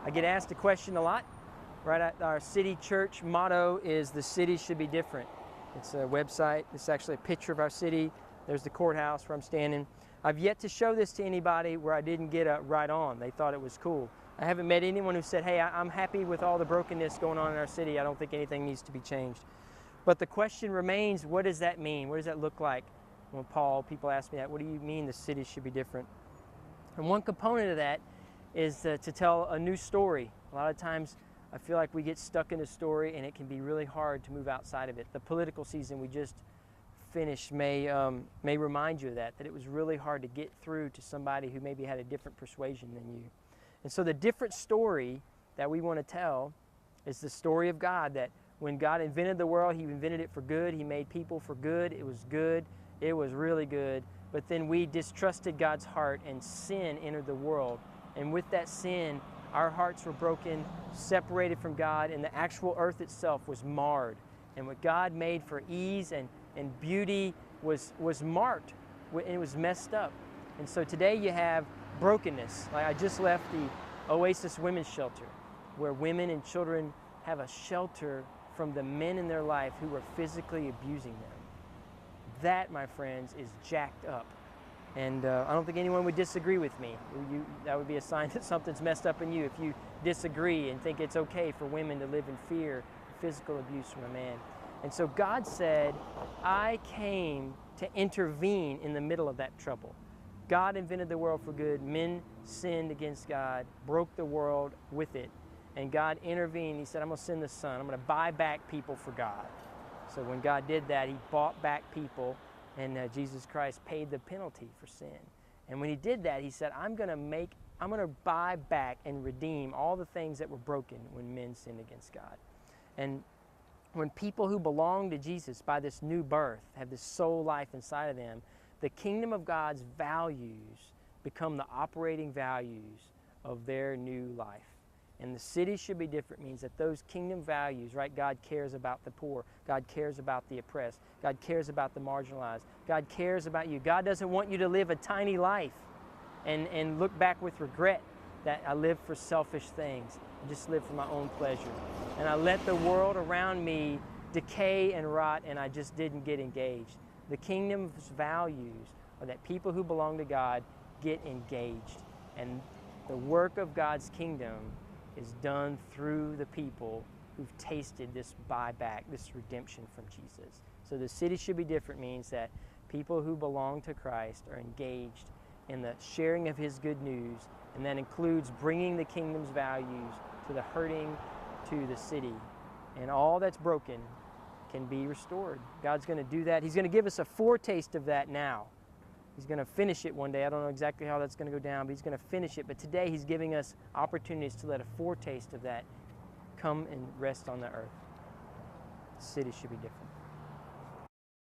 I get asked a question a lot. Right at our city church motto is "The city should be different." It's a website. It's actually a picture of our city. There's the courthouse where I'm standing. I've yet to show this to anybody where I didn't get a right on. They thought it was cool. I haven't met anyone who said, "Hey, I'm happy with all the brokenness going on in our city. I don't think anything needs to be changed." But the question remains, what does that mean? What does that look like? When people ask me that, what do you mean the city should be different? And one component of that is to tell a new story. A lot of times I feel like we get stuck in a story and it can be really hard to move outside of it. The political season we just finished may remind you of that it was really hard to get through to somebody who maybe had a different persuasion than you. And so the different story that we want to tell is the story of God, that when God invented the world, He invented it for good. He made people for good. It was good. It was really good. But then we distrusted God's heart and sin entered the world. And with that sin, our hearts were broken, separated from God, and the actual earth itself was marred. And what God made for ease and beauty was marked, and it was messed up. And so today you have brokenness. Like I just left the Oasis Women's Shelter, where women and children have a shelter from the men in their life who were physically abusing them. That, my friends, is jacked up. And I don't think anyone would disagree with me. That would be a sign that something's messed up in you if you disagree and think it's okay for women to live in fear of physical abuse from a man. And so God said, I came to intervene in the middle of that trouble. God invented the world for good. Men sinned against God, broke the world with it. And God intervened. He said, I'm going to send the Son. I'm going to buy back people for God. So when God did that, He bought back people, and Jesus Christ paid the penalty for sin. And when He did that, He said, I'm going to buy back and redeem all the things that were broken when men sinned against God. And when people who belong to Jesus by this new birth have this soul life inside of them, the kingdom of God's values become the operating values of their new life. And the city should be different means that those kingdom values, right? God cares about the poor. God cares about the oppressed. God cares about the marginalized. God cares about you. God doesn't want you to live a tiny life and look back with regret that I lived for selfish things. I just lived for my own pleasure. And I let the world around me decay and rot, and I just didn't get engaged. The kingdom's values are that people who belong to God get engaged. And the work of God's kingdom is done through the people who've tasted this buyback, this redemption from Jesus. So the city should be different means that people who belong to Christ are engaged in the sharing of His good news, and that includes bringing the kingdom's values to the hurting, to the city. And all that's broken can be restored. God's going to do that. He's going to give us a foretaste of that now. He's going to finish it one day. I don't know exactly how that's going to go down, but He's going to finish it. But today He's giving us opportunities to let a foretaste of that come and rest on the earth. The city should be different.